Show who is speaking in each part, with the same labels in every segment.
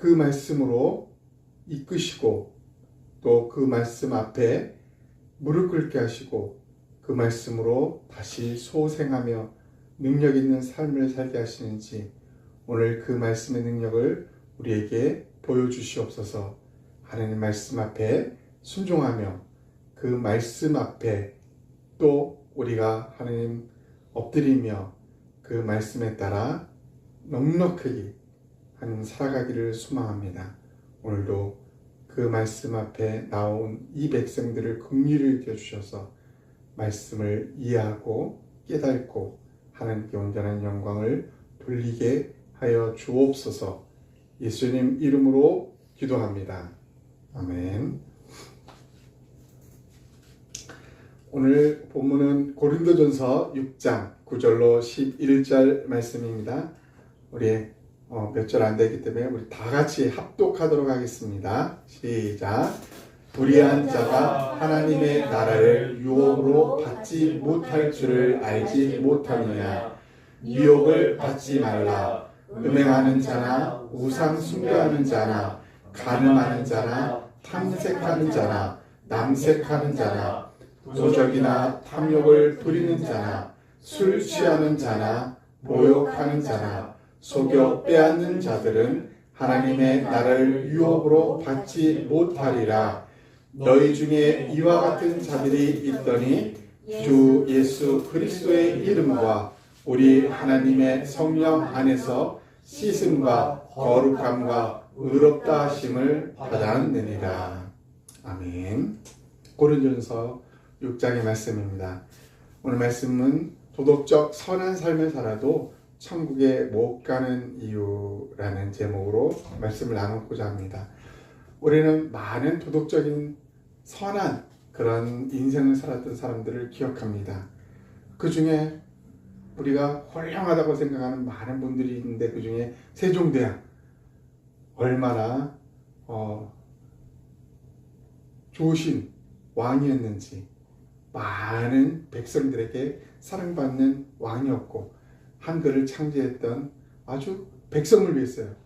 Speaker 1: 그 말씀으로 이끄시고 또 그 말씀 앞에 무릎 꿇게 하시고 그 말씀으로 다시 소생하며 능력 있는 삶을 살게 하시는지 오늘 그 말씀의 능력을 우리에게 보여주시옵소서. 하나님 말씀 앞에 순종하며 그 말씀 앞에 또 우리가 하나님 엎드리며 그 말씀에 따라 넉넉하게 하나님 살아가기를 소망합니다. 오늘도 그 말씀 앞에 나온 이 백성들을 긍휼히 여겨주셔서 말씀을 이해하고 깨닫고 하나님께 온전한 영광을 돌리게 하여 주옵소서. 예수님 이름으로 기도합니다. 아멘. 오늘 본문은 고린도전서 6장 9절로 11절 말씀입니다. 우리 몇 절 안 되기 때문에 우리 다 같이 합독하도록 하겠습니다. 시작. 불의한 자가 하나님의 나라를 유혹으로 받지 못할 줄을 알지 못하느냐. 유혹을 받지 말라. 음행하는 자나 우상 숭배하는 자나 간음하는 자나 탐색하는 자나 남색하는 자나 도적이나 탐욕을 부리는 자나 술 취하는 자나 모욕하는 자나 속여 빼앗는 자들은 하나님의 나라를 유혹으로 받지 못하리라. 너희 중에 이와 같은 자들이 있더니 주 예수 그리스도의 이름과 우리 하나님의 성령 안에서 씻음과 거룩함과 의롭다 하심을 받았느니라. 아멘. 고린도전서 6장의 말씀입니다. 오늘 말씀은 도덕적 선한 삶을 살아도 천국에 못 가는 이유라는 제목으로 말씀을 나누고자 합니다. 우리는 많은 도덕적인 선한 그런 인생을 살았던 사람들을 기억합니다. 그 중에 우리가 훌륭하다고 생각하는 많은 분들이 있는데 그 중에 세종대왕 얼마나 좋으신 왕이었는지, 많은 백성들에게 사랑받는 왕이었고 한글을 창제했던 아주 백성을 위해서요.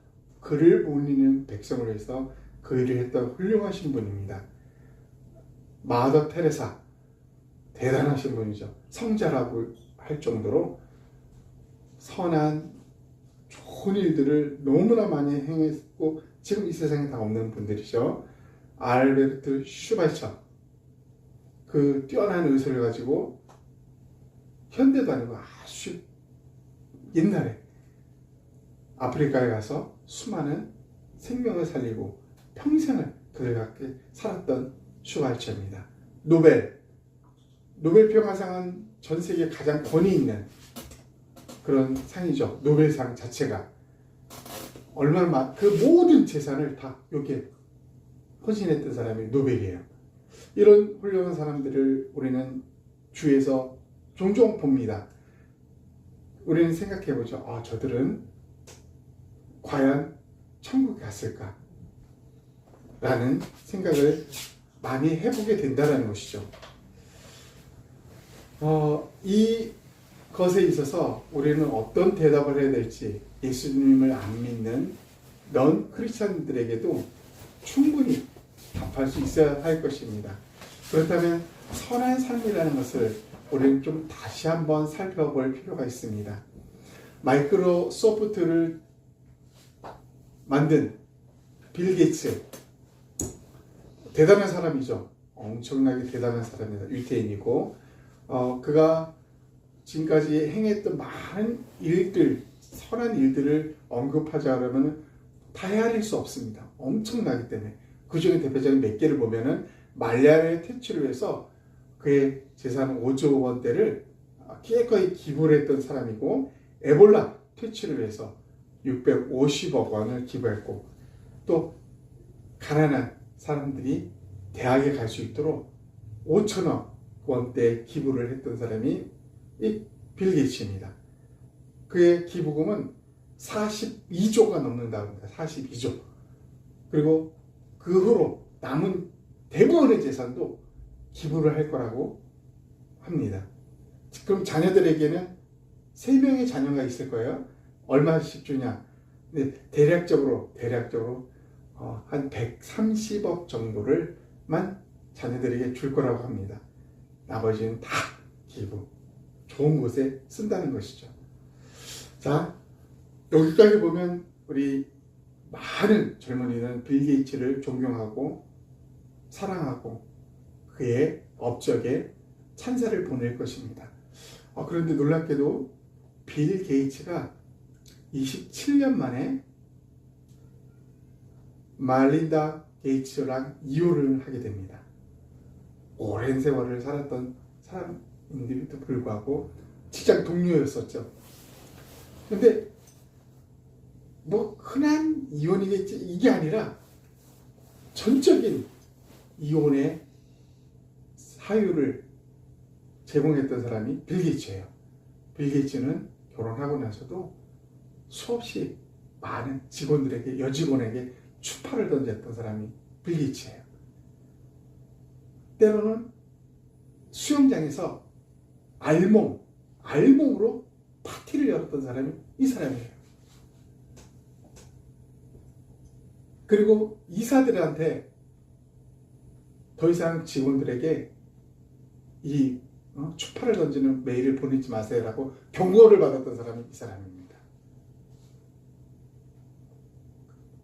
Speaker 1: 글을 못 읽는 백성을 위해서 그 일을 했던 훌륭하신 분입니다. 마더 테레사 대단하신 분이죠. 성자라고 할 정도로 선한 좋은 일들을 너무나 많이 행했고 지금 이 세상에 다 없는 분들이죠. 알베르트 슈바이처 그 뛰어난 의술을 가지고 현대도 아니고 아주 옛날에 아프리카에 가서 수많은 생명을 살리고 평생을 그들과 함께 살았던 슈바이처입니다. 노벨 평화상은 전 세계 가장 권위 있는 그런 상이죠. 노벨상 자체가 얼마나 그 모든 재산을 다 여기에 헌신했던 사람이 노벨이에요. 이런 훌륭한 사람들을 우리는 주위에서 종종 봅니다. 우리는 생각해보죠. 저들은 과연 천국에 갔을까? 라는 생각을 많이 해보게 된다는 것이죠. 이 것에 있어서 우리는 어떤 대답을 해야 될지 예수님을 안 믿는 넌 크리스찬들에게도 충분히 답할 수 있어야 할 것입니다. 그렇다면 선한 삶이라는 것을 우리는 좀 다시 한번 살펴볼 필요가 있습니다. 마이크로소프트를 만든 빌 게이츠 대단한 사람이죠. 엄청나게 대단한 사람입니다. 유태인이고 그가 지금까지 행했던 많은 일들, 선한 일들을 언급하자 그러면 다 헤아릴 수 없습니다. 엄청나기 때문에. 그 중에 대표적인 몇 개를 보면은 말라리아 퇴치를 위해서 그의 재산 5조 원대를 깨끗이 기부를 했던 사람이고, 에볼라 퇴치를 위해서 650억 원을 기부했고, 또 가난한 사람들이 대학에 갈 수 있도록 5천억 원대 기부를 했던 사람이 이 빌 게이츠입니다. 그의 기부금은 42조가 넘는다고 합니다. 42조. 그리고 그 후로 남은 대부분의 재산도 기부를 할 거라고 합니다. 그럼 자녀들에게는 3명의 자녀가 있을 거예요. 얼마씩 주냐? 네, 대략적으로 한 130억 정도를만 자녀들에게 줄 거라고 합니다. 나머지는 다 기부, 좋은 곳에 쓴다는 것이죠. 자, 여기까지 보면 우리 많은 젊은이는 빌 게이츠를 존경하고 사랑하고 그의 업적에 찬사를 보낼 것입니다. 그런데 놀랍게도 빌 게이츠가 27년 만에 말린다 게이츠랑 이혼을 하게 됩니다. 오랜 세월을 살았던 사람인데도 불구하고 직장 동료였었죠. 근데 뭐 흔한 이혼이겠지 이게 아니라 전적인 이혼의 사유를 제공했던 사람이 빌 게이츠예요. 빌 게이츠는 결혼하고 나서도 수없이 많은 직원들에게, 여직원에게 추파를 던졌던 사람이 빌 게이츠예요. 때로는 수영장에서 알몸으로 파티를 열었던 사람이 이 사람이에요. 그리고 이사들한테 더 이상 직원들에게 이 추파를 던지는 메일을 보내지 마세요라고 경고를 받았던 사람이 이 사람입니다.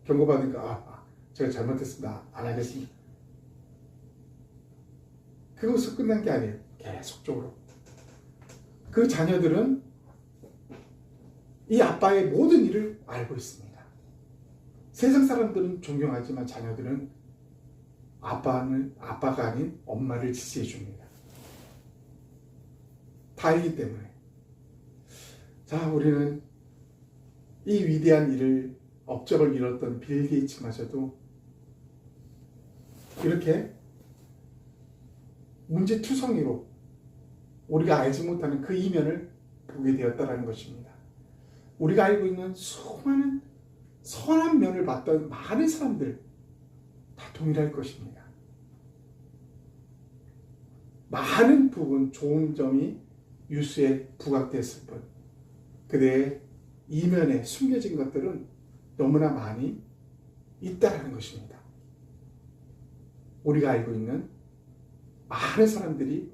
Speaker 1: 경고받으니까 제가 잘못했습니다. 안 하겠습니다. 그것으로 끝난 게 아니에요. 계속적으로. 그 자녀들은 이 아빠의 모든 일을 알고 있습니다. 세상 사람들은 존경하지만 자녀들은 아빠가 아닌 엄마를 지지해 줍니다. 다 알기 때문에. 자, 우리는 이 위대한 일을, 업적을 이뤘던 빌 게이츠마저도 이렇게 문제투성이로 우리가 알지 못하는 그 이면을 보게 되었다는 것입니다. 우리가 알고 있는 수많은 선한 면을 봤던 많은 사람들 다 동일할 것입니다. 많은 부분, 좋은 점이 뉴스에 부각됐을 뿐 그대의 이면에 숨겨진 것들은 너무나 많이 있다라는 것입니다. 우리가 알고 있는 많은 사람들이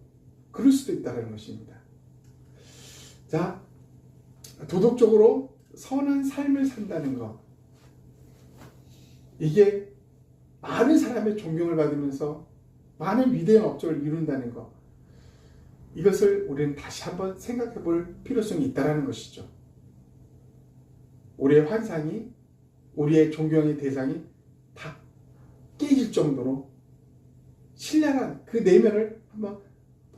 Speaker 1: 그럴 수도 있다는 것입니다. 자, 도덕적으로 선한 삶을 산다는 것, 이게 많은 사람의 존경을 받으면서 많은 위대한 업적을 이룬다는 것, 이것을 우리는 다시 한번 생각해 볼 필요성이 있다는 것이죠. 우리의 환상이, 우리의 존경의 대상이 다 깨질 정도로 신랄한 그 내면을 한번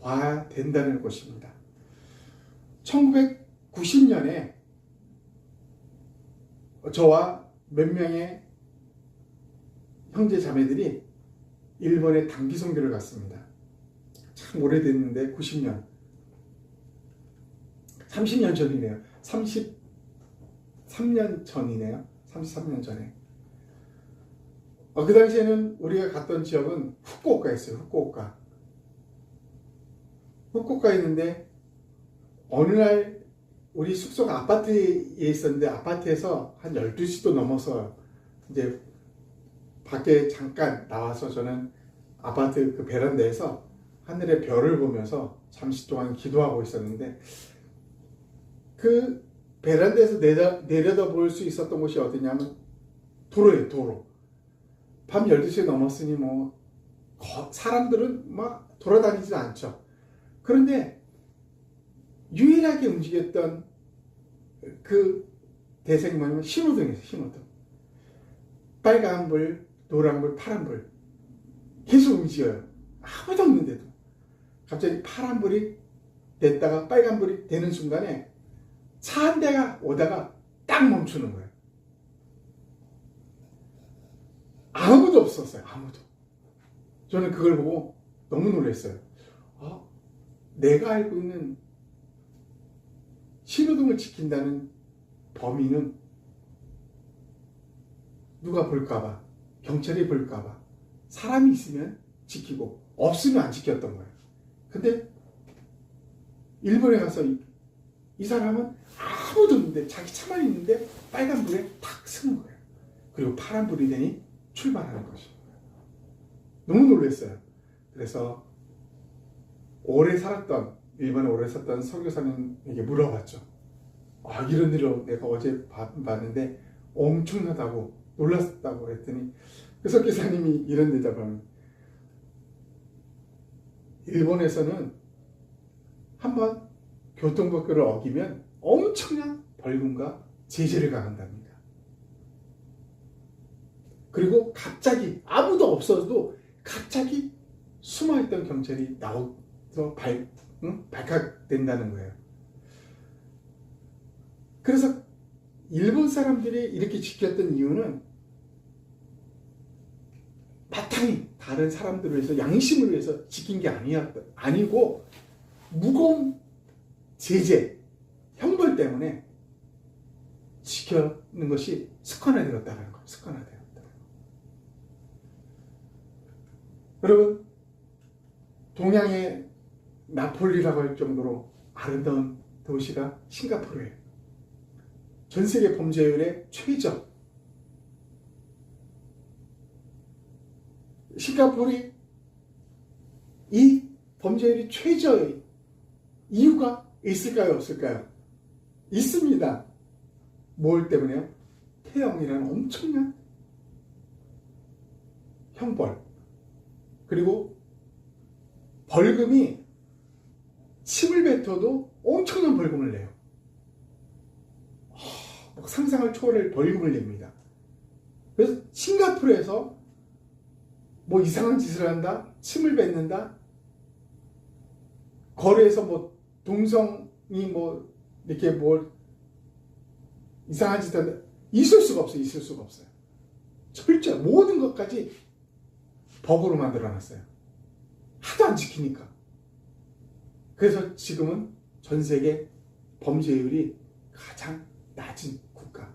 Speaker 1: 봐야 된다는 것입니다. 1990년에 저와 몇 명의 형제 자매들이 일본에 단기 선교를 갔습니다. 참 오래됐는데 90년 30년 전이네요. 33년 전이네요. 33년 전에. 그 당시에는 우리가 갔던 지역은 후쿠오카였어요. 후쿠오카에 있는데 어느 날 우리 숙소가 아파트에 있었는데 아파트에서 한 12시도 넘어서 이제 밖에 잠깐 나와서 저는 아파트 그 베란다에서 하늘의 별을 보면서 잠시 동안 기도하고 있었는데 그 베란다에서 내려다볼 수 있었던 곳이 어디냐면 도로예요. 도로. 밤 12시가 넘었으니 뭐 사람들은 막 돌아다니지 않죠. 그런데 유일하게 움직였던 그 대상이 뭐냐면 신호등이었어요. 신호등. 빨간불, 노란불, 파란불 계속 움직여요. 아무도 없는데도 갑자기 파란불이 됐다가 빨간불이 되는 순간에 차 한 대가 오다가 딱 멈추는 거예요. 아무도 없었어요. 아무도. 저는 그걸 보고 너무 놀랐어요. 내가 알고 있는 신호등을 지킨다는 범인은 누가 볼까봐, 경찰이 볼까봐 사람이 있으면 지키고 없으면 안 지켰던 거예요. 근데 일본에 가서 이 사람은 아무도 없는데 자기 차만 있는데 빨간불에 탁 쓰는 거예요. 그리고 파란불이 되니 출발하는 것입니다. 너무 놀랐어요. 그래서 일본에 오래 살았던 선교사님에게 물어봤죠. 이런 일을 내가 어제 봤는데 엄청나다고 놀랐다고 했더니 그 선교사님이 이런 대답을 합니다. 일본에서는 한번 교통법규를 어기면 엄청난 벌금과 제재를 가한답니다. 그리고 갑자기 아무도 없어도 갑자기 숨어있던 경찰이 나와서 발각된다는 거예요. 그래서 일본 사람들이 이렇게 지켰던 이유는 바탕이 다른 사람들을 위해서 양심을 위해서 지킨 게 아니고 무거운 제재, 형벌 때문에 지키는 것이 습관화되었다는 거예요. 습관화되었다. 여러분, 동양의 나폴리라고 할 정도로 아름다운 도시가 싱가포르예요. 전 세계 범죄율의 최저. 싱가포르이 이 범죄율이 최저의 이유가 있을까요? 없을까요? 있습니다. 뭘 때문에요? 태형이라는 엄청난 형벌, 그리고 벌금이 침을 뱉어도 엄청난 벌금을 내요. 상상을 초월할 벌금을 냅니다. 그래서 싱가포르에서 뭐 이상한 짓을 한다, 침을 뱉는다, 거리에서 뭐 동성이 뭐 이렇게 뭐 이상한 짓 한다, 있을 수가 없어요. 철저히 모든 것까지 법으로 만들어놨어요. 하도 안 지키니까. 그래서 지금은 전 세계 범죄율이 가장 낮은 국가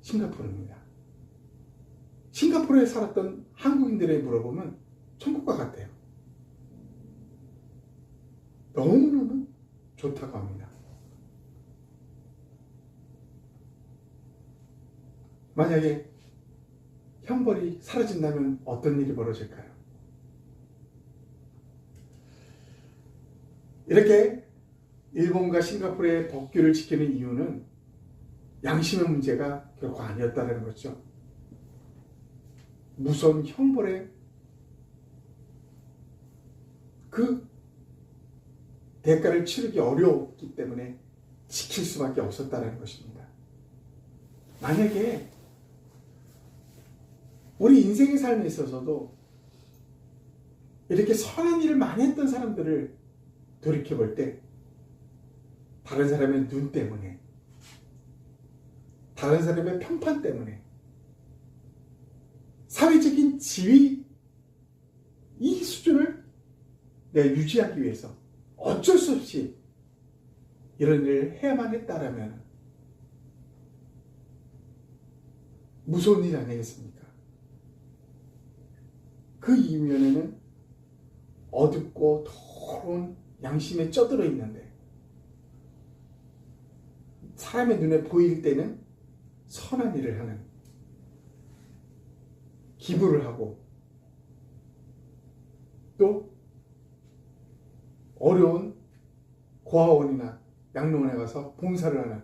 Speaker 1: 싱가포르입니다. 싱가포르에 살았던 한국인들에 물어보면 천국과 같아요. 너무너무 좋다고 합니다. 만약에 형벌이 사라진다면 어떤 일이 벌어질까요? 이렇게 일본과 싱가포르의 법규를 지키는 이유는 양심의 문제가 결코 아니었다는 거죠. 무서운 형벌의 그 대가를 치르기 어려웠기 때문에 지킬 수밖에 없었다는 것입니다. 만약에 우리 인생의 삶에 있어서도 이렇게 선한 일을 많이 했던 사람들을 돌이켜볼 때 다른 사람의 눈 때문에, 다른 사람의 평판 때문에, 사회적인 지위 이 수준을 내가 유지하기 위해서 어쩔 수 없이 이런 일을 해야만 했다라면 무서운 일 아니겠습니까? 그 이면에는 어둡고 더러운 양심에 쪄들어 있는데 사람의 눈에 보일 때는 선한 일을 하는, 기부를 하고 또 어려운 고아원이나 양로원에 가서 봉사를 하는,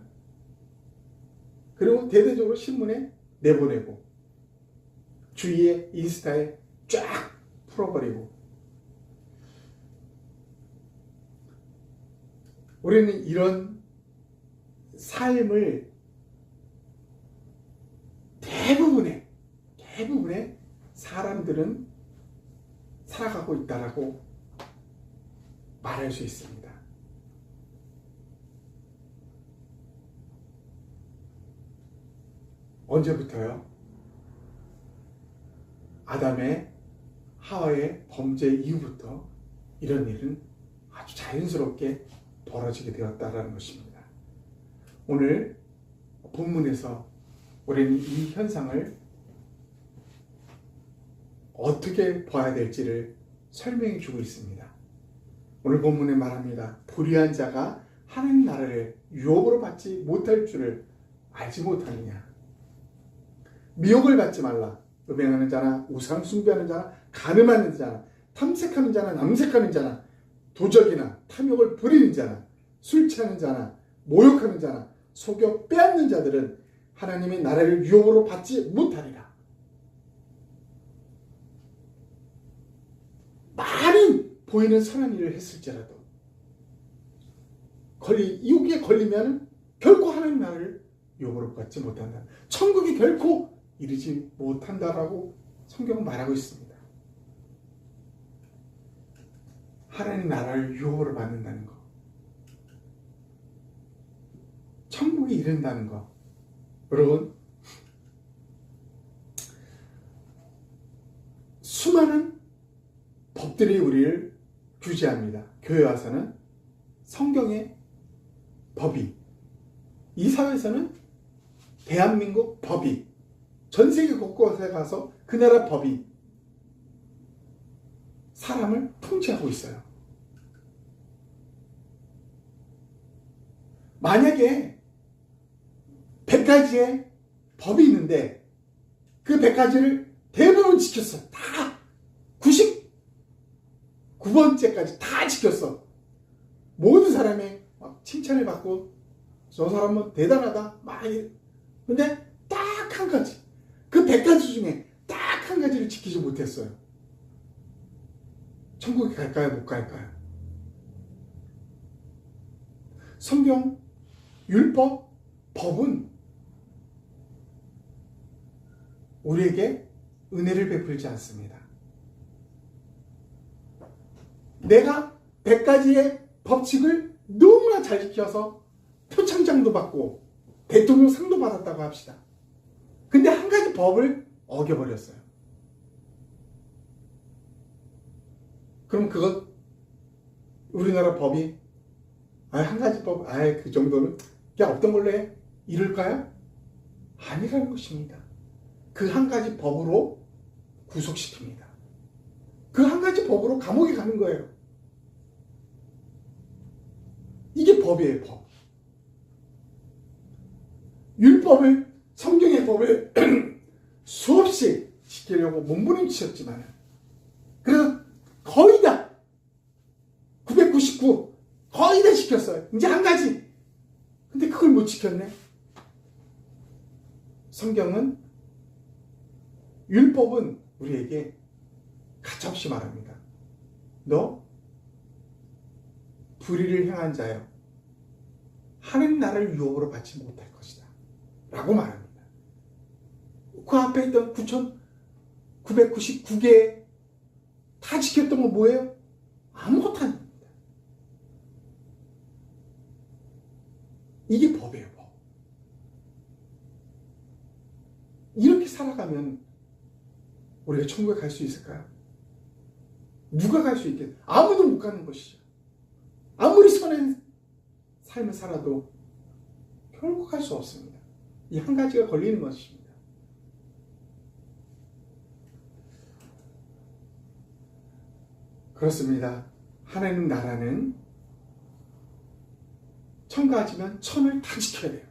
Speaker 1: 그리고 대대적으로 신문에 내보내고 주위에 인스타에 쫙 풀어버리고, 우리는 이런 삶을 대부분의 사람들은 살아가고 있다라고 말할 수 있습니다. 언제부터요? 아담의 하와의 범죄 이후부터 이런 일은 아주 자연스럽게 벌어지게 되었다라는 것입니다. 오늘 본문에서 우리는 이 현상을 어떻게 봐야 될지를 설명해 주고 있습니다. 오늘 본문에 말합니다. 불의한 자가 하나님 나라를 유업으로 받지 못할 줄을 알지 못하느냐. 미혹을 받지 말라. 음행하는 자나 우상 숭배하는 자나 간음하는 자나 탐색하는 자나 남색하는 자나 도적이나 탐욕을 부리는 자나 술 취하는 자나 모욕하는 자나 속여 빼앗는 자들은 하나님의 나라를 유업으로 받지 못하리라. 많이 보이는 선한 일을 했을지라도 유혹에 걸리면 결코 하나님 나라를 유업으로 받지 못한다. 천국에 결코 이르지 못한다라고 성경은 말하고 있습니다. 하나님 나라를 유업으로 받는다는 거, 천국에 이른다는 거, 여러분, 수많은 법들이 우리를 규제합니다. 교회 와서는 성경의 법이, 이 사회에서는 대한민국 법이, 전 세계 곳곳에 가서 그 나라 법이 사람을 통치하고 있어요. 만약에 100가지의 법이 있는데 그 100가지를 대부분 지켰어. 다 99번째까지 다 지켰어. 모든 사람의 막 칭찬을 받고 저 사람은 대단하다. 근데 딱 한 가지, 그 100가지 중에 딱 한 가지를 지키지 못했어요. 천국에 갈까요? 못 갈까요? 성경, 율법, 법은 우리에게 은혜를 베풀지 않습니다. 내가 100가지의 법칙을 너무나 잘 지켜서 표창장도 받고 대통령 상도 받았다고 합시다. 근데 한 가지 법을 어겨버렸어요. 그럼 그것, 우리나라 법이 한 가지 법, 그 정도는 그냥 없던 걸로 해? 이럴까요? 아니라는 것입니다. 그 한 가지 법으로 구속시킵니다. 그 한 가지 법으로 감옥에 가는 거예요. 이게 법이에요, 법. 율법을, 성경의 법을 수없이 지키려고 몸부림치셨지만, 그래서 거의 다 999 거의 다 지켰어요. 이제 한 가지. 근데 그걸 못 지켰네. 성경은, 율법은 우리에게 가차없이 말합니다. 너 불의를 행한 자여, 하나님 나라를 유업으로 받지 못할 것이다 라고 말합니다. 그 앞에 있던 9,999개 다 지켰던 건 뭐예요? 아무것도 아닙니다. 이게 법이에요, 법. 이렇게 살아가면 우리가 천국에 갈 수 있을까요? 누가 갈 수 있겠어요? 아무도 못 가는 것이죠. 아무리 선한 삶을 살아도 결국 갈 수 없습니다. 이 한 가지가 걸리는 것입니다. 그렇습니다. 하나님 나라는 1000가지면 1000을 다 지켜야 돼요.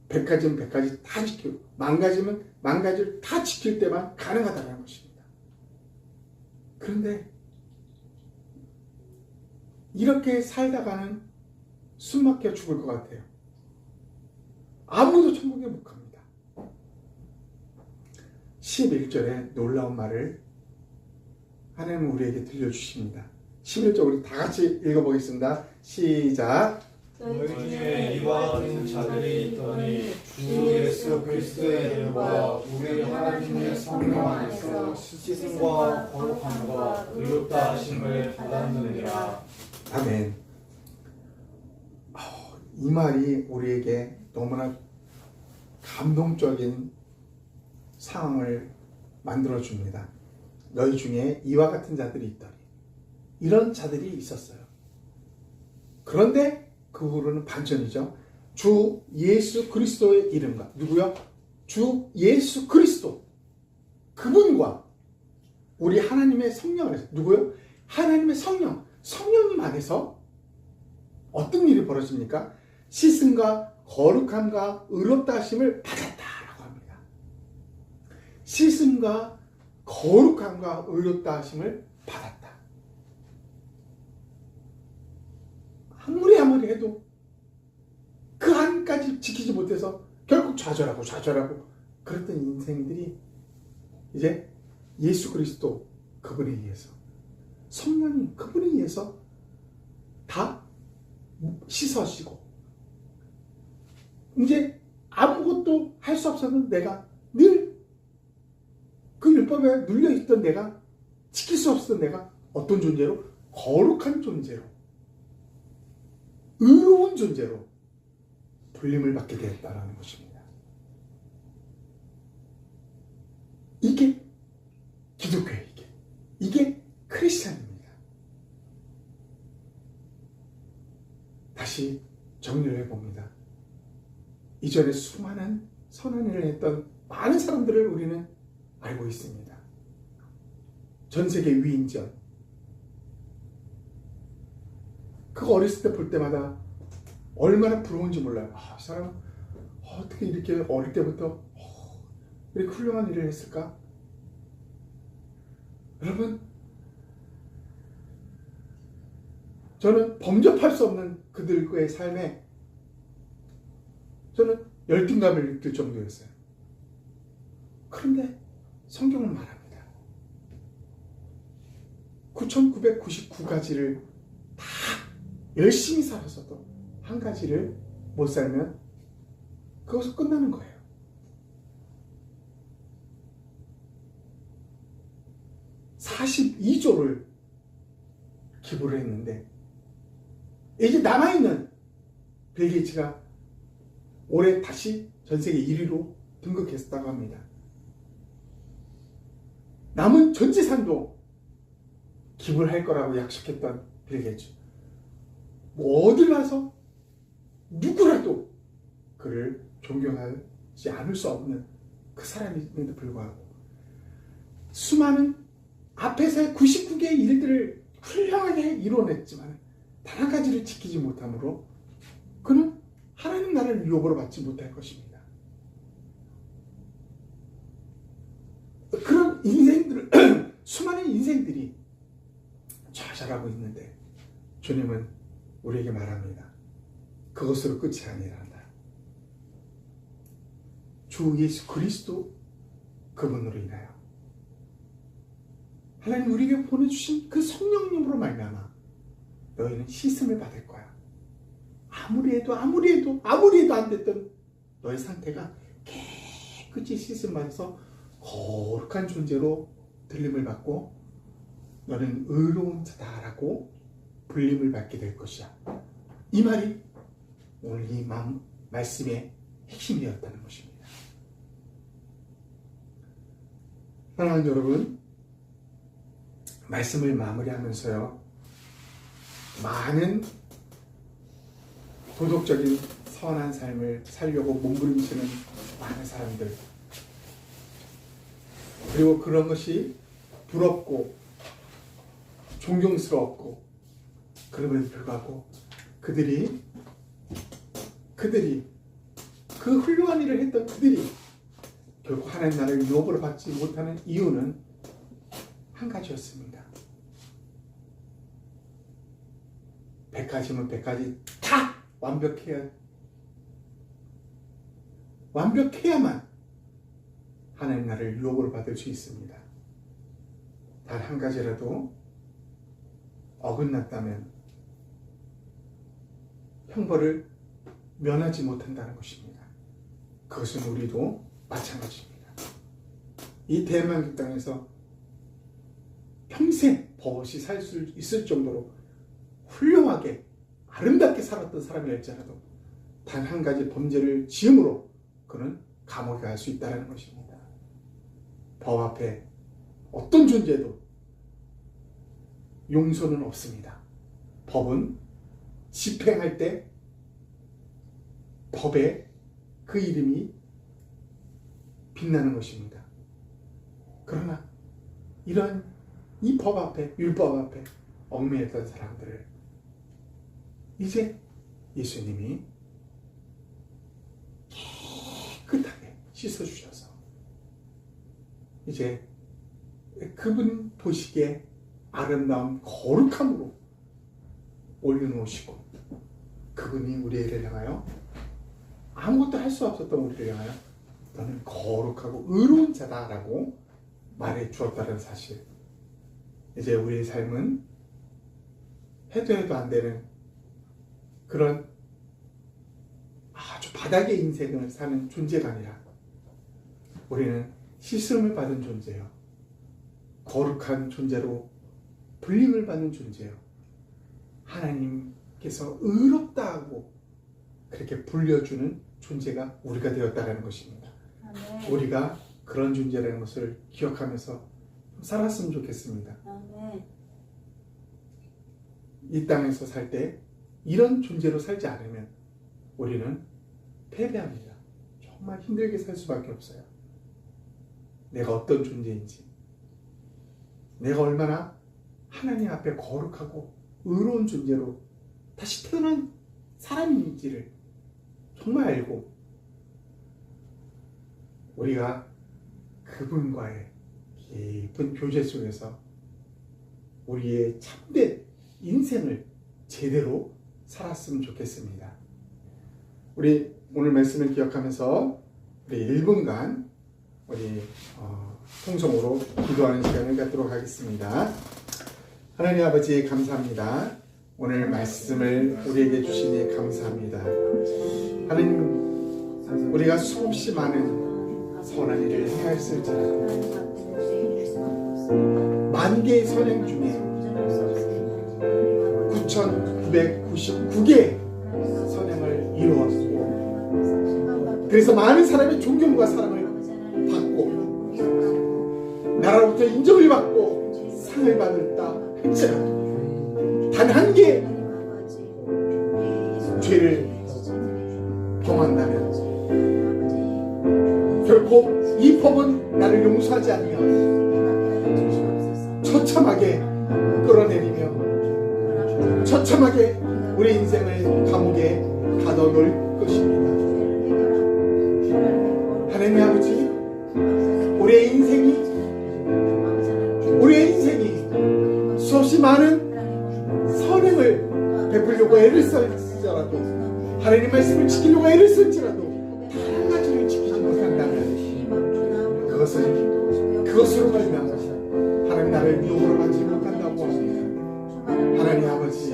Speaker 1: 100가지면 100가지 다 지키고, 10,000가지면 10,000가지를 다 지킬 때만 가능하다는 것입니다. 그런데 이렇게 살다가는 숨막혀 죽을 것 같아요. 아무도 천국에 못 갑니다. 11절에 놀라운 말을 하나님은 우리에게 들려주십니다. 11절 우리 다 같이 읽어보겠습니다. 시작.
Speaker 2: 너희 중에 이와 같은 자들이 있더니 주 예수 그리스도의 이름과 우리 하나님의 성령 안에서 씻음과 거룩함과 의롭다 하심을 받았느니라.
Speaker 1: 아멘. 이 말이 우리에게 너무나 감동적인 상황을 만들어줍니다. 너희 중에 이와 같은 자들이 있더니, 이런 자들이 있었어요. 그런데 그 후로는 반전이죠. 주 예수 그리스도의 이름과, 누구요? 주 예수 그리스도, 그분과 우리 하나님의 성령 안에서, 누구요? 하나님의 성령, 성령님 안에서 어떤 일이 벌어집니까? 씻음과 거룩함과 의롭다 하심을 받았다라고 합니다. 씻음과 거룩함과 의롭다 하심을 받았다. 아무리 해도 그 한까지 지키지 못해서 결국 좌절하고 그랬던 인생들이 이제 예수 그리스도 그분에 의해서, 성령님 그분에 의해서 다 씻어지고, 이제 아무것도 할 수 없었던 내가, 늘 그 율법에 눌려있던 내가, 지킬 수 없었던 내가 어떤 존재로? 거룩한 존재로, 의로운 존재로 불림을 받게 되었다는 것입니다. 이게 기독교예요. 이게 크리스찬입니다. 다시 정리를 해봅니다. 이전에 수많은 선한 일을 했던 많은 사람들을 우리는 알고 있습니다. 전 세계 위인전, 그거 어렸을 때 볼 때마다 얼마나 부러운지 몰라요. 이 사람은 어떻게 이렇게 어릴 때부터 이렇게 훌륭한 일을 했을까? 여러분, 저는 범접할 수 없는 그들의 삶에 저는 열등감을 느낄 정도였어요. 그런데 성경은 말합니다. 9,999가지를 다 열심히 살아서도 한 가지를 못 살면 그것은 끝나는 거예요. (42조를) 기부를 했는데, 이제 남아있는 빌 게이츠가 올해 다시 전세계 1위로 등극했다고 합니다. 남은 전 재산도 기부를 할 거라고 약속했던 빌 게이츠, 어딜 가서 누구라도 그를 존경하지 않을 수 없는 그 사람임에도 불구하고 수많은 앞에서의 99개의 일들을 훌륭하게 이뤄냈지만 단 한 가지를 지키지 못함으로 그는 하나님 나라를 유업으로 받지 못할 것입니다. 그런 인생들을 수많은 인생들이 좌절하고 있는데 주님은 우리에게 말합니다. 그것으로 끝이 아니란다. 주 예수 그리스도 그분으로 인하여 하나님 우리에게 보내주신 그 성령님으로 말미암아 너희는 씻음을 받을 거야. 아무리 해도 안 됐던 너의 상태가 깨끗이 씻음 받아서 거룩한 존재로 들림을 받고 너는 의로운 자다라고 불림을 받게 될 것이야. 이 말이 오늘 이 말씀의 핵심이었다는 것입니다. 사랑하는 여러분, 말씀을 마무리하면서요, 많은 도덕적인 선한 삶을 살려고 몸부림치는 많은 사람들, 그리고 그런 것이 부럽고 존경스럽고, 그럼에도 불구하고 그들이 그 훌륭한 일을 했던 그들이 결국 하나님 나라를 유업으로 받지 못하는 이유는 한 가지였습니다. 100가지면 100가지 다 완벽해야만 하나님 나라를 유업으로 받을 수 있습니다. 단 한 가지라도 어긋났다면 형벌을 면하지 못한다는 것입니다. 그것은 우리도 마찬가지입니다. 이 대한민국 땅에서 평생 버릇이 살 수 있을 정도로 훌륭하게 아름답게 살았던 사람이랄지라도 단 한 가지 범죄를 지음으로 그는 감옥에 갈 수 있다는 것입니다. 법 앞에 어떤 존재도 용서는 없습니다. 법은 집행할 때 법에 그 이름이 빛나는 것입니다. 그러나 이런 이 법 앞에, 율법 앞에 얽매였던 사람들을 이제 예수님이 깨끗하게 씻어주셔서 이제 그분 보시기에 아름다운 거룩함으로 올려놓으시고, 그분이 우리를 향하여 아무것도 할 수 없었던 우리를 향하여 너는 거룩하고 의로운 자다라고 말해 주었다는 사실. 이제 우리의 삶은 해도 안 되는 그런 아주 바닥의 인생을 사는 존재가 아니라 우리는 씻음을 받은 존재요, 거룩한 존재로 불림을 받는 존재요, 하나님께서 의롭다 하고 그렇게 불려주는 존재가 우리가 되었다는 것입니다.
Speaker 3: 아멘.
Speaker 1: 우리가 그런 존재라는 것을 기억하면서 살았으면 좋겠습니다.
Speaker 3: 아멘.
Speaker 1: 이 땅에서 살 때 이런 존재로 살지 않으면 우리는 패배합니다. 정말 힘들게 살 수밖에 없어요. 내가 어떤 존재인지, 내가 얼마나 하나님 앞에 거룩하고 의로운 존재로 다시 태어난 사람인지를 정말 알고 우리가 그분과의 깊은 교제 속에서 우리의 참된 인생을 제대로 살았으면 좋겠습니다. 우리 오늘 말씀을 기억하면서 우리 1분간 우리 통성으로 기도하는 시간을 갖도록 하겠습니다. 하나님 아버지, 감사합니다. 오늘 말씀을 우리에게 주시니 감사합니다. 하나님, 우리가 수없이 많은 선한 일을 행하였을지라도 만 개의 선행 중에 9,999개의 선행을 이루었고, 그래서 많은 사람의 존경과 사랑을 받고 나라로부터 인정을 받고 상을 받았다 할지라도 단 한 개의 죄를 범한다면 결코 이 법은 나를 용서하지 않으며 처참하게 끌어내리며 처참하게 우리 인생을 감옥에 가둬놓을 것입니다. 하나님 아버지, 우리의 인생이 수없이 많은 선행을 베풀려고 애를 쓸지라도, 하나님 말씀을 지키려고 애를 쓸지라도 한 가지를 지키지 못한다면 그것으로 말미암아 하나님 나를 영으로 받지 못한다고 합니다. 하나님 아버지,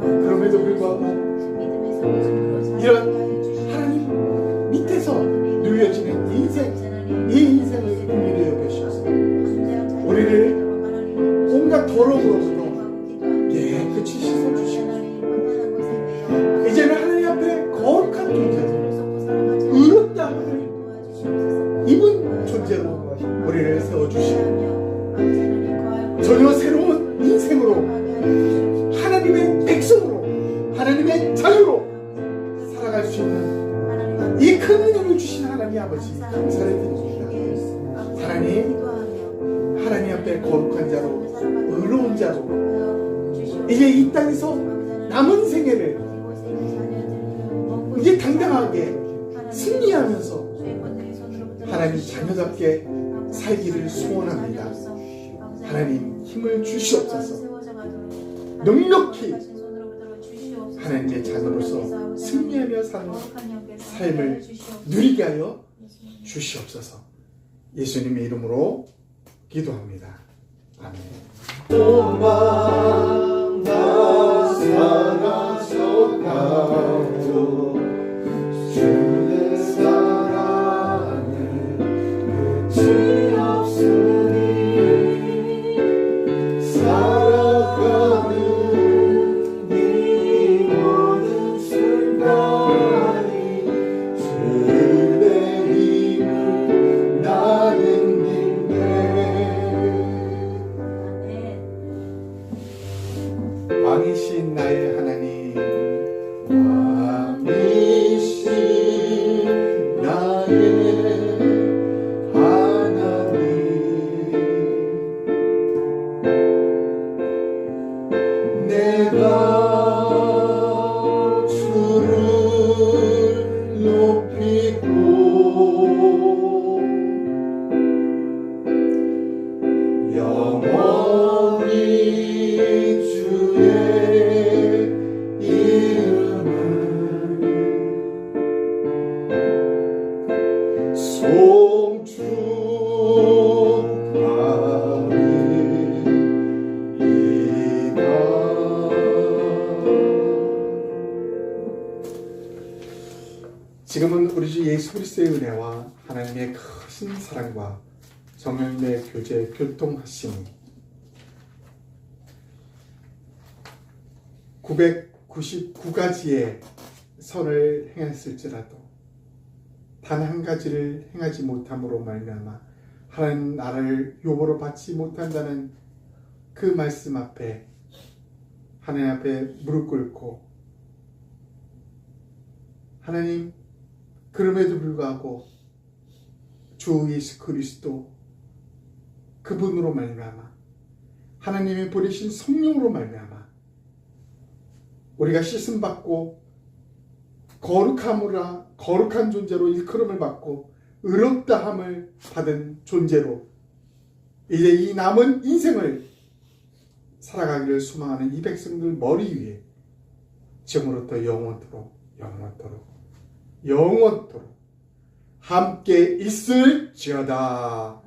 Speaker 1: 그럼에도 불구하고 이런 하나님 밑에서 눌려지는 인생, 이 인생을 긍휼히 여기셔서 우리를 온갖 더러움으로부터 깨끗이 씻어주시고 이제는 하나님 앞에 거룩한 존재로, 의롭다함을 입은 존재로 우리를 세워주시고 전혀 새로운 인생으로, 하나님의 백성으로, 하나님의 자유로 살아갈 수 있는 이 큰 은혜를 주신 하나님 아버지, 감사를 드립니다. 하나님 앞에 거룩한 자로, 의로운 자로 이제 이 땅에서 남은 생애를 이제 당당하게 승리하면서 하나님 자녀답게 살기를 소원합니다. 하나님 힘을 주시옵소서. 넉넉히 하나님의 자녀로서 승리하며 사는 삶을 누리게 하여 주시옵소서. 예수님의 이름으로 기도합니다. 아멘.
Speaker 2: 도망다 사랑하셨나도 주의 사랑은 끝이 없으니 살아가는 이 모든 순간이 주의 힘을 나는 힘내.
Speaker 1: 지금은 우리 주 예수 그리스도의 은혜와 하나님의 크신 사랑과 성령님의 교제 교통하심이 999가지의 선을 행했을지라도 단 한 가지를 행하지 못함으로 말미암아 하나님 나를 요보로 받지 못한다는 그 말씀 앞에 하나님 앞에 무릎 꿇고 하나님 그럼에도 불구하고 주 예수 그리스도 그분으로 말미암아 하나님이 보내신 성령으로 말미암아 우리가 씻음 받고 거룩한 존재로 일컬음을 받고 의롭다함을 받은 존재로 이제 이 남은 인생을 살아가기를 소망하는 이 백성들 머리 위에 지금으로부터 영원토록 함께 있을지어다.